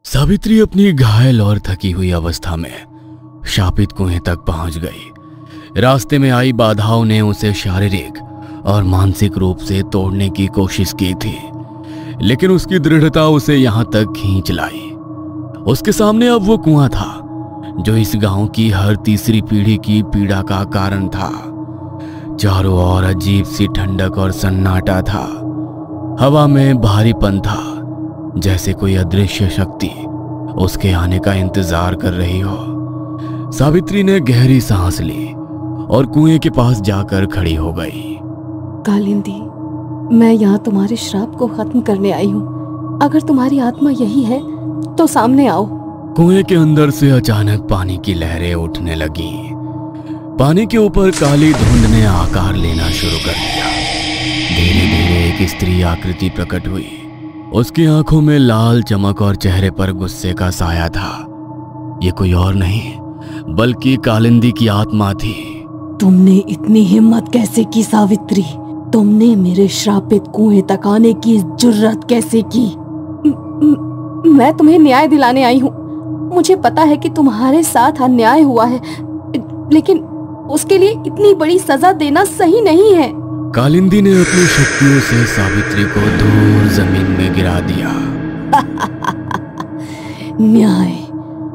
सावित्री अपनी घायल और थकी हुई अवस्था में शापित कुएं तक पहुंच गई। रास्ते में आई बाधाओं ने उसे शारीरिक और मानसिक रूप से तोड़ने की कोशिश की थी, लेकिन उसकी दृढ़ता उसे यहां तक खींच लाई। उसके सामने अब वो कुआं था जो इस गांव की हर तीसरी पीढ़ी की पीड़ा का कारण था। चारों ओर अजीब सी ठंडक और सन्नाटा था। हवा में भारीपन था, जैसे कोई अदृश्य शक्ति उसके आने का इंतजार कर रही हो। सावित्री ने गहरी सांस ली और कुएं के पास जाकर खड़ी हो गई। कालिंदी, मैं यहाँ तुम्हारे श्राप को खत्म करने आई हूँ। अगर तुम्हारी आत्मा यही है तो सामने आओ। कुएं के अंदर से अचानक पानी की लहरें उठने लगी। पानी के ऊपर काली धुंध ने आकार लेना शुरू कर दिया। धीरे धीरे एक स्त्री आकृति प्रकट हुई। उसकी आंखों में लाल चमक और चेहरे पर गुस्से का साया था। ये कोई और नहीं बल्कि कालिंदी की आत्मा थी। तुमने इतनी हिम्मत कैसे की सावित्री? तुमने मेरे श्रापित कुएं तक आने की जुर्रत कैसे की? मैं तुम्हें न्याय दिलाने आई हूँ। मुझे पता है कि तुम्हारे साथ अन्याय हुआ है, लेकिन उसके लिए इतनी बड़ी सजा देना सही नहीं है। कालिंदी ने अपनी शक्तियों से सावित्री को दूर जमीन में गिरा दिया। न्याय?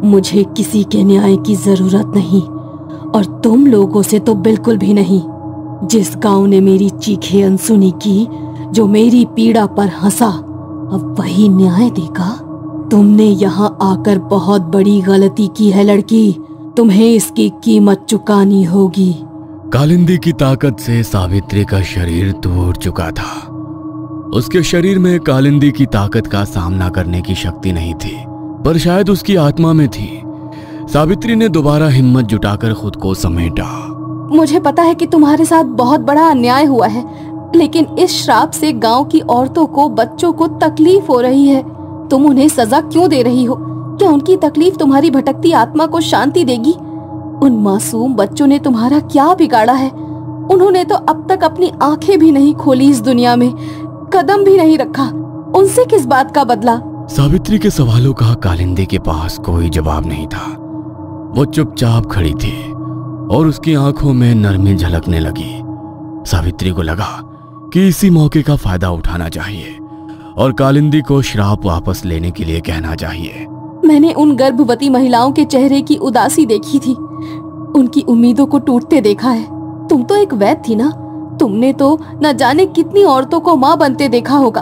मुझे किसी के न्याय की जरूरत नहीं, और तुम लोगों से तो बिल्कुल भी नहीं। जिस गांव ने मेरी चीखें अनसुनी की, जो मेरी पीड़ा पर हंसा, अब वही न्याय देगा? तुमने यहाँ आकर बहुत बड़ी गलती की है लड़की। तुम्हें इसकी कीमत चुकानी होगी। कालिंदी की ताकत से सावित्री का शरीर टूट चुका था। उसके शरीर में कालिंदी की ताकत का सामना करने की शक्ति नहीं थी, पर शायद उसकी आत्मा में थी। सावित्री ने दोबारा हिम्मत जुटाकर खुद को समेटा। मुझे पता है कि तुम्हारे साथ बहुत बड़ा अन्याय हुआ है, लेकिन इस श्राप से गांव की औरतों को, बच्चों को तकलीफ हो रही है। तुम उन्हें सजा क्यों दे रही हो? क्या उनकी तकलीफ तुम्हारी भटकती आत्मा को शांति देगी? उन मासूम बच्चों ने तुम्हारा क्या बिगाड़ा है? उन्होंने तो अब तक अपनी आंखें भी नहीं खोली, इस दुनिया में कदम भी नहीं रखा। उनसे किस बात का बदला? सावित्री के सवालों का कालिंदी के पास कोई जवाब नहीं था। वो चुपचाप खड़ी थी और उसकी आंखों में नरमी झलकने लगी। सावित्री को लगा कि इसी मौके का फायदा उठाना चाहिए और कालिंदी को श्राप वापस लेने के लिए कहना चाहिए। मैंने उन गर्भवती महिलाओं के चेहरे की उदासी देखी थी, उनकी उम्मीदों को टूटते देखा है। तुम तो एक वैद्य थी ना? तुमने तो न जाने कितनी औरतों को माँ बनते देखा होगा।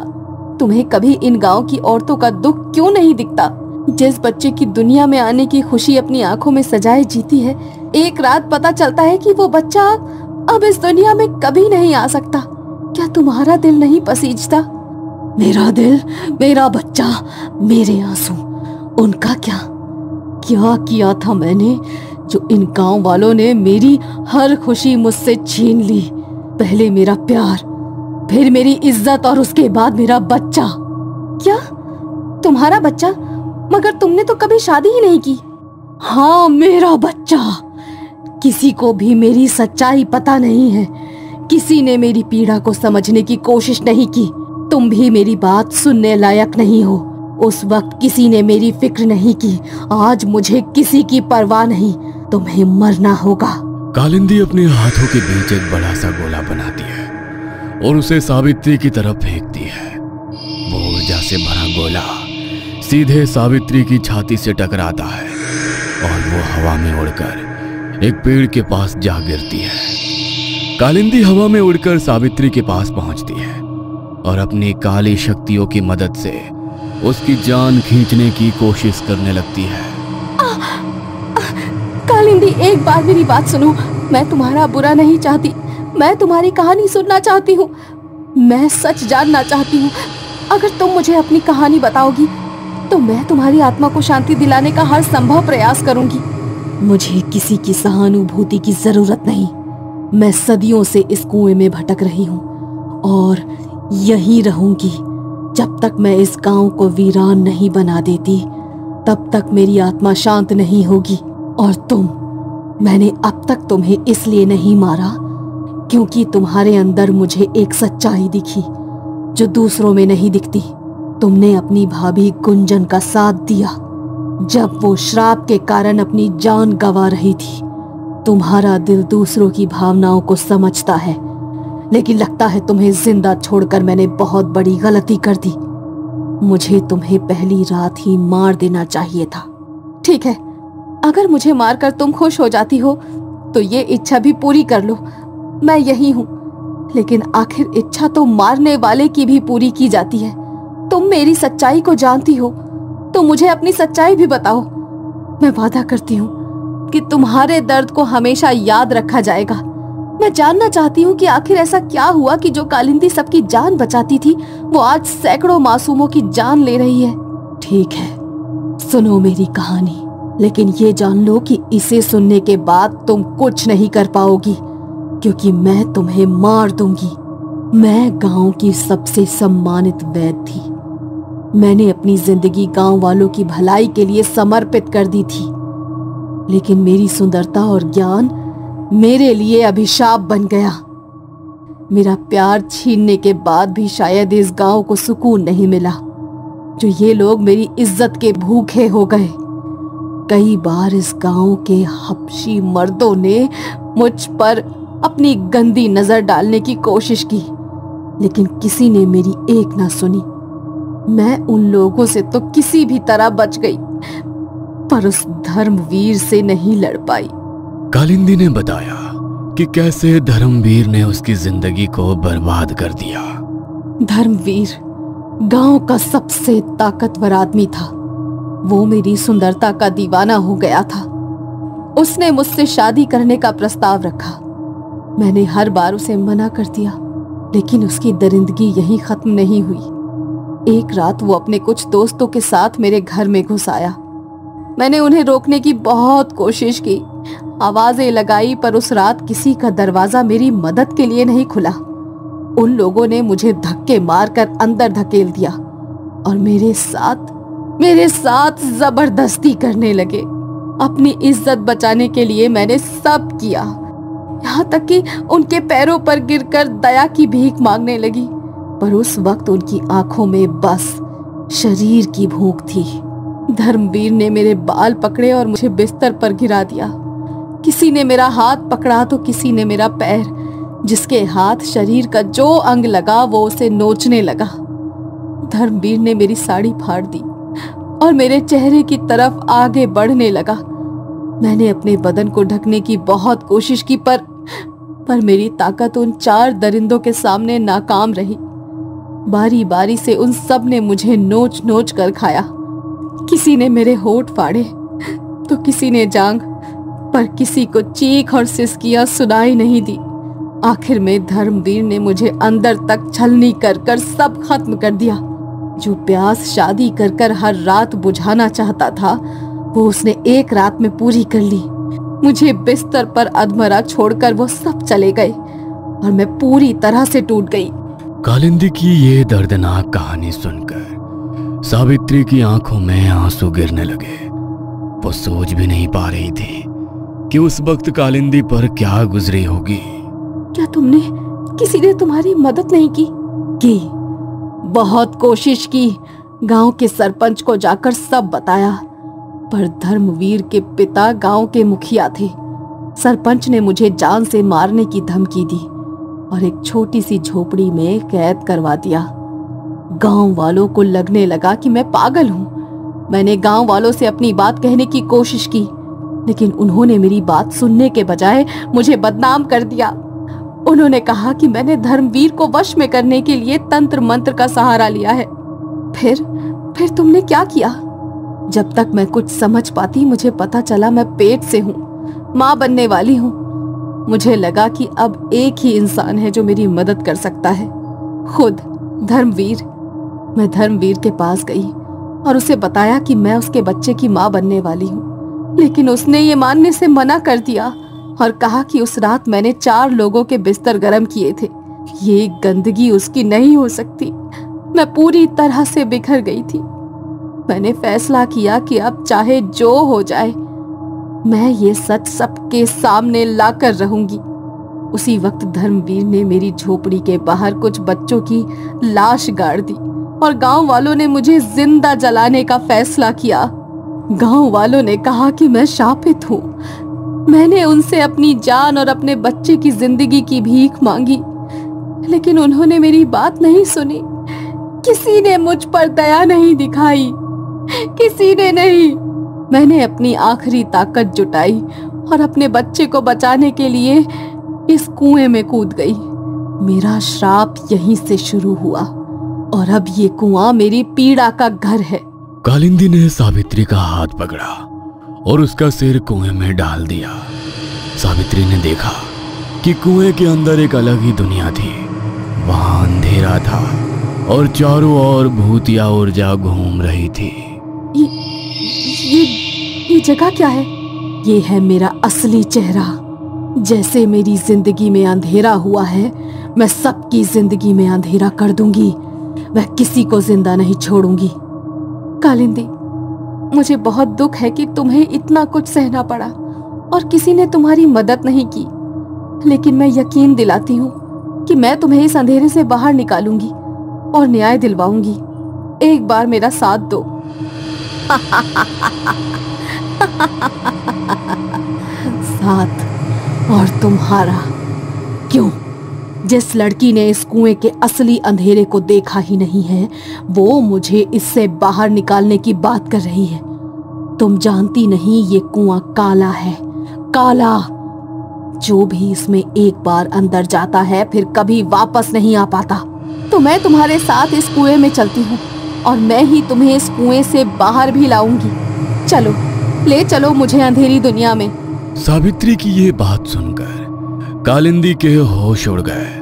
तुम्हें कभी इन गांव की औरतों का दुख क्यों नहीं दिखता? जिस बच्चे की दुनिया में आने की खुशी अपनी आंखों में सजाए जीती है, एक रात पता चलता है कि वो बच्चा अब इस दुनिया में कभी नहीं आ सकता। क्या तुम्हारा दिल नहीं पसीजता? मेरा दिल, मेरा बच्चा, मेरे आंसू, उनका क्या किया था मैंने, जो इन गांव वालों ने मेरी हर खुशी मुझसे छीन ली। पहले मेरा प्यार, फिर मेरी इज्जत और उसके बाद मेरा बच्चा। क्या तुम्हारा बच्चा? मगर तुमने तो कभी शादी ही नहीं की। हाँ, मेरा बच्चा। किसी को भी मेरी सच्चाई पता नहीं है। किसी ने मेरी पीड़ा को समझने की कोशिश नहीं की। तुम भी मेरी बात सुनने लायक नहीं हो। उस वक्त किसी ने मेरी फिक्र नहीं की। आज मुझे किसी की परवाह नहीं। तुम्हें मरना होगा। कालिंदी अपने हाथों के बीच एक बड़ा सा गोला बनाती है और उसे सावित्री की तरफ फेंकती है। वो ऊर्जा से भरा गोला सीधे सावित्री की छाती से टकराता है और वो हवा में उड़कर एक पेड़ के पास जा गिरती है। कालिंदी हवा में उड़कर सावित्री के पास पहुंचती है और अपनी काली शक्तियों की मदद से उसकी जान खींचने की कोशिश करने लगती है। कालिंदी, एक बार मेरी बात सुनो। मैं तुम्हारा बुरा नहीं चाहती। मैं तुम्हारी कहानी सुनना चाहती हूँ। मैं सच जानना चाहती हूँ। अगर तुम मुझे अपनी कहानी बताओगी तो मैं तुम्हारी आत्मा को शांति दिलाने का हर संभव प्रयास करूंगी। मुझे किसी की सहानुभूति की जरूरत नहीं। मैं सदियों से इस कुएं में भटक रही हूँ और यहीं रहूंगी जब तक मैं इस गांव को वीरान नहीं बना देती। तब तक मेरी आत्मा शांत नहीं होगी। और मैंने अब तक तुम्हें इसलिए नहीं मारा क्योंकि तुम्हारे अंदर मुझे एक सच्चाई दिखी जो दूसरों में नहीं दिखती। तुमने अपनी भाभी गुंजन का साथ दिया जब वो श्राप के कारण अपनी जान गंवा रही थी। तुम्हारा दिल दूसरों की भावनाओं को समझता है, लेकिन लगता है तुम्हें जिंदा छोड़कर मैंने बहुत बड़ी गलती कर दी। मुझे तुम्हें पहली रात ही मार देना चाहिए था। ठीक है, अगर मुझे मारकर तुम खुश हो जाती हो तो ये इच्छा भी पूरी कर लो, मैं यही हूं। लेकिन आखिर इच्छा तो मारने वाले की भी पूरी की जाती है। तुम मेरी सच्चाई को जानती हो तो मुझे अपनी सच्चाई भी बताओ। मैं वादा करती हूँ कि तुम्हारे दर्द को हमेशा याद रखा जाएगा। मैं जानना चाहती हूँ कि आखिर ऐसा क्या हुआ कि जो कालिंदी सबकी जान बचाती थी वो आज सैकड़ों मासूमों की जान ले रही है। ठीक है, सुनो मेरी कहानी, लेकिन ये जान लो कि इसे सुनने के बाद तुम कुछ नहीं कर पाओगी, क्योंकि मैं तुम्हें मार दूंगी। मैं गांव की सबसे सम्मानित वैद्य थी। मैंने अपनी जिंदगी गांव वालों की भलाई के लिए समर्पित कर दी थी, लेकिन मेरी सुंदरता और ज्ञान मेरे लिए अभिशाप बन गया। मेरा प्यार छीनने के बाद भी शायद इस गांव को सुकून नहीं मिला। जो ये लोग मेरी इज्जत के भूखे हो गए। कई बार इस गांव के हबशी मर्दों ने मुझ पर अपनी गंदी नजर डालने की कोशिश की, लेकिन किसी ने मेरी एक ना सुनी। मैं उन लोगों से तो किसी भी तरह बच गई, पर उस धर्मवीर से नहीं लड़ पाई। कालिंदी ने बताया कि कैसे धर्मवीर ने उसकी जिंदगी को बर्बाद कर दिया। धर्मवीर गांव का सबसे ताकतवर आदमी था। वो मेरी सुंदरता का दीवाना हो गया था। उसने मुझसे शादी करने का प्रस्ताव रखा। मैंने हर बार उसे मना कर दिया, लेकिन उसकी दरिंदगी यहीं खत्म नहीं हुई। एक रात वो अपने कुछ दोस्तों के साथ मेरे घर में घुस आया। मैंने उन्हें रोकने की बहुत कोशिश की, आवाजें लगाई, पर उस रात किसी का दरवाजा मेरी मदद के लिए नहीं खुला। उन लोगों ने मुझे धक्के मारकर अंदर धकेल दिया और मेरे साथ जबरदस्ती करने लगे। अपनी इज्जत बचाने के लिए मैंने सब किया, यहाँ तक कि उनके पैरों पर गिरकर दया की भीख मांगने लगी। पर उस वक्त उनकी आंखों में बस शरीर की भूख थी। धर्मवीर ने मेरे बाल पकड़े और मुझे बिस्तर पर गिरा दिया। किसी ने मेरा हाथ पकड़ा तो किसी ने मेरा पैर। जिसके हाथ शरीर का जो अंग लगा वो उसे नोचने लगा। धर्मवीर ने मेरी साड़ी फाड़ दी और मेरे चेहरे की तरफ आगे बढ़ने लगा। मैंने अपने बदन को ढकने की बहुत कोशिश की, पर मेरी ताकत उन 4 दरिंदों के सामने नाकाम रही। बारी बारी से उन सब ने मुझे नोच नोच कर खाया। किसी ने मेरे होठ फाड़े तो किसी ने जांग, पर किसी को चीख और सिसकियां सुनाई नहीं दी। आखिर में धर्मवीर ने मुझे अंदर तक छलनी कर कर सब खत्म कर दिया। जो प्यास शादी कर कर हर रात बुझाना चाहता था वो उसने एक रात में पूरी कर ली। मुझे बिस्तर पर अधमरा छोड़कर वो सब चले गए और मैं पूरी तरह से टूट गई। कालिंदी की ये दर्दनाक कहानी सुनकर सावित्री की आंखों में आंसू गिरने लगे। वो सोच भी नहीं पा रही थी कि उस वक्त कालिंदी पर क्या गुजरी होगी। क्या किसी ने तुम्हारी मदद नहीं की? बहुत कोशिश की। गांव के सरपंच को जाकर सब बताया, पर धर्मवीर के पिता गांव के मुखिया थे। सरपंच ने मुझे जान से मारने की धमकी दी और एक छोटी सी झोपड़ी में कैद करवा दिया। गांव वालों को लगने लगा कि मैं पागल हूँ। मैंने गांव वालों से अपनी बात कहने की कोशिश की, लेकिन उन्होंने मेरी बात सुनने के बजाय मुझे बदनाम कर दिया। उन्होंने कहा कि मैंने धर्मवीर को वश में करने के लिए तंत्र मंत्र का सहारा लिया है। फिर तुमने क्या किया? जब तक मैं कुछ समझ पाती मुझे पता चला मैं पेट से हूँ, माँ बनने वाली हूँ। मुझे लगा कि अब एक ही इंसान है जो मेरी मदद कर सकता है, खुद धर्मवीर। मैं धर्मवीर के पास गई और उसे बताया कि मैं उसके बच्चे की माँ बनने वाली हूँ, लेकिन उसने ये मानने से मना कर दिया और कहा कि उस रात मैंने 4 लोगों के बिस्तर गर्म किए थे। ये गंदगी उसकी नहीं हो सकती। मैं पूरी तरह से बिखर गई थी। मैंने फैसला किया कि अब चाहे जो हो जाए मैं ये सच सबके सामने लाकर रहूंगी। उसी वक्त धर्मवीर ने मेरी झोपड़ी के बाहर कुछ बच्चों की लाश गाड़ दी और गांव वालों ने मुझे जिंदा जलाने का फैसला किया। गांव वालों ने कहा कि मैं शापित हूँ। मैंने उनसे अपनी जान और अपने बच्चे की जिंदगी की भीख मांगी, लेकिन उन्होंने मेरी बात नहीं सुनी। किसी ने मुझ पर दया नहीं दिखाई, किसी ने नहीं। मैंने अपनी आखिरी ताकत जुटाई और अपने बच्चे को बचाने के लिए इस कुएं में कूद गई। मेरा श्राप यहीं से शुरू हुआ और अब ये कुआं मेरी पीड़ा का घर है। कालिंदी ने सावित्री का हाथ पकड़ा और उसका सिर कुएं में डाल दिया। सावित्री ने देखा कि कुएं के अंदर एक अलग ही दुनिया थी। वहां अंधेरा था और चारों ओर भूतिया ऊर्जा घूम रही थी। ये जगह क्या है? ये है मेरा असली चेहरा। जैसे मेरी जिंदगी में अंधेरा हुआ है, मैं सबकी जिंदगी में अंधेरा कर दूंगी। मैं किसी को जिंदा नहीं छोड़ूंगी। कालिंदी, मुझे बहुत दुख है कि तुम्हें इतना कुछ सहना पड़ा और किसी ने तुम्हारी मदद नहीं की, लेकिन मैं यकीन दिलाती हूँ कि मैं तुम्हें इस अंधेरे से बाहर निकालूंगी और न्याय दिलवाऊंगी। एक बार मेरा साथ दो। साथ? और तुम्हारा? क्यों? जिस लड़की ने इस कुएं के असली अंधेरे को देखा ही नहीं है, वो मुझे इससे बाहर निकालने की बात कर रही है। तुम जानती नहीं, ये कुआं काला है, काला। जो भी इसमें एक बार अंदर जाता है फिर कभी वापस नहीं आ पाता। तो मैं तुम्हारे साथ इस कुएं में चलती हूँ और मैं ही तुम्हें इस कुएं से बाहर भी लाऊंगी। चलो, ले चलो मुझे अंधेरी दुनिया में। सावित्री की ये बात सुनकर कालिंदी के होश उड़ गए।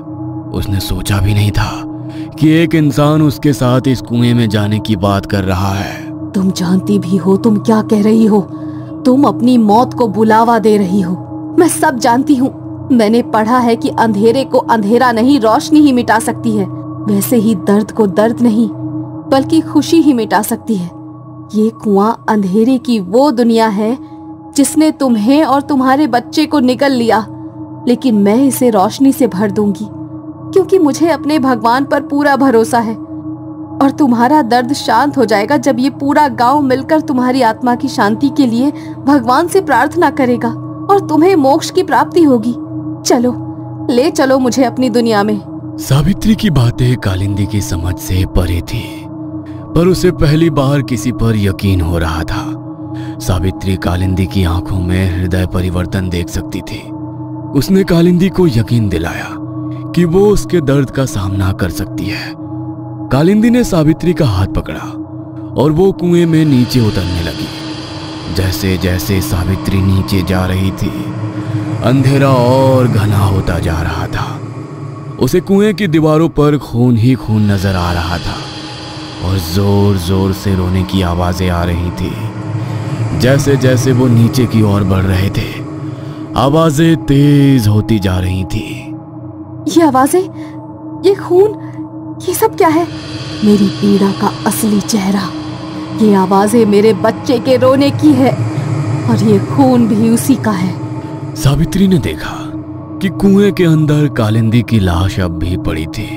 उसने सोचा भी नहीं था कि एक इंसान उसके साथ इस कुएं में जाने की बात कर रहा है। तुम जानती भी हो तुम क्या कह रही हो। तुम अपनी मौत को बुलावा दे रही हो। मैं सब जानती हूँ। मैंने पढ़ा है कि अंधेरे को अंधेरा नहीं, रोशनी ही मिटा सकती है। वैसे ही दर्द को दर्द नहीं, बल्कि खुशी ही मिटा सकती है। ये कुआं अंधेरे की वो दुनिया है जिसने तुम्हें और तुम्हारे बच्चे को निगल लिया, लेकिन मैं इसे रोशनी से भर दूंगी, क्योंकि मुझे अपने भगवान पर पूरा भरोसा है। और तुम्हारा दर्द शांत हो जाएगा जब ये पूरा गांव मिलकर तुम्हारी आत्मा की शांति के लिए भगवान से प्रार्थना करेगा और तुम्हें मोक्ष की प्राप्ति होगी। चलो, ले चलो मुझे अपनी दुनिया में। सावित्री की बातें कालिंदी की समझ से परे थी, पर उसे पहली बार किसी पर यकीन हो रहा था। सावित्री कालिंदी की आंखों में हृदय परिवर्तन देख सकती थी। उसने कालिंदी को यकीन दिलाया कि वो उसके दर्द का सामना कर सकती है। कालिंदी ने सावित्री का हाथ पकड़ा और वो कुएं में नीचे उतरने लगी। जैसे जैसे सावित्री नीचे जा रही थी, अंधेरा और घना होता जा रहा था। उसे कुएं की दीवारों पर खून ही खून नजर आ रहा था और जोर जोर से रोने की आवाजें आ रही थी। जैसे जैसे वो नीचे की ओर बढ़ रहे थे, आवाजें तेज होती जा रही थी। ये आवाजें, ये खून, ये सब क्या है? मेरी पीड़ा का असली चेहरा। ये आवाजें मेरे बच्चे के रोने की है और ये खून भी उसी का है। सावित्री ने देखा कि कुएं के अंदर कालिंदी की लाश अब भी पड़ी थी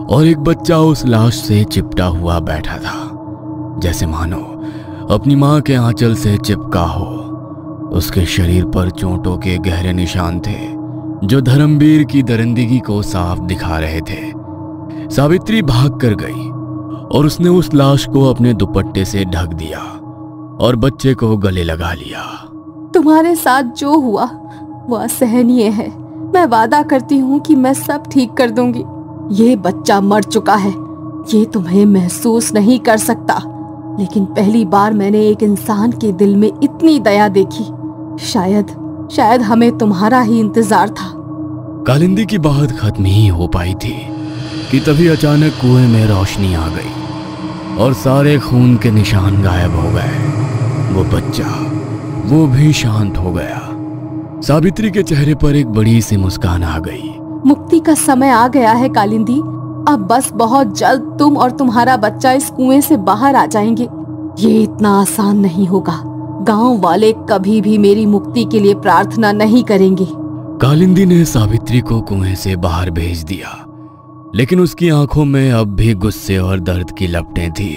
और एक बच्चा उस लाश से चिपटा हुआ बैठा था, जैसे मानो अपनी मां के आंचल से चिपका हो। उसके शरीर पर चोटों के गहरे निशान थे जो धर्मवीर की दरिंदगी को साफ दिखा रहे थे। सावित्री भाग कर गई और उसने उस लाश को अपने दुपट्टे से ढक दिया और बच्चे को गले लगा लिया। तुम्हारे साथ जो हुआ वो असहनीय है। मैं वादा करती हूँ कि मैं सब ठीक कर दूंगी। ये बच्चा मर चुका है, ये तुम्हें महसूस नहीं कर सकता, लेकिन पहली बार मैंने एक इंसान के दिल में इतनी दया देखी। शायद हमें तुम्हारा ही इंतजार था। कालिंदी की बात खत्म ही हो पाई थी कि तभी अचानक कुएं में रोशनी आ गई और सारे खून के निशान गायब हो गए। वो बच्चा, वो भी शांत हो गया। सावित्री के चेहरे पर एक बड़ी सी मुस्कान आ गई। मुक्ति का समय आ गया है कालिंदी। अब बस बहुत जल्द तुम और तुम्हारा बच्चा इस कुएं से बाहर आ जाएंगे। ये इतना आसान नहीं होगा। गांव वाले कभी भी मेरी मुक्ति के लिए प्रार्थना नहीं करेंगे। कालिंदी ने सावित्री को कुएं से बाहर भेज दिया लेकिन उसकी आंखों में अब भी गुस्से और दर्द की लपटें थी।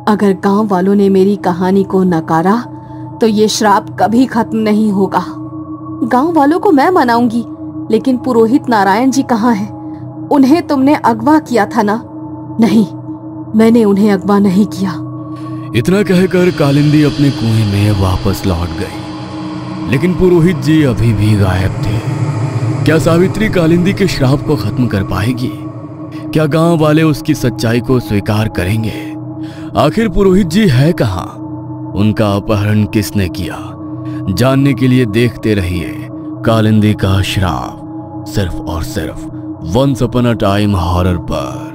अगर गांव वालों ने मेरी कहानी को नकारा तो ये श्राप कभी खत्म नहीं होगा। गांव वालों को मैं मनाऊंगी, लेकिन पुरोहित नारायण जी कहाँ हैं? उन्हें तुमने अगवा किया था ना? नहीं, मैंने उन्हें अगवा नहीं किया। इतना कहकर कालिंदी अपने कुएं में वापस लौट गई, लेकिन पुरोहित जी अभी भी गायब थे। क्या सावित्री कालिंदी के श्राप को खत्म कर पाएगी? क्या गांव वाले उसकी सच्चाई को स्वीकार करेंगे? आखिर पुरोहित जी है कहाँ? उनका अपहरण किसने किया? जानने के लिए देखते रहिए कालिंदी का श्राप, सिर्फ और सिर्फ once upon a time horror पर।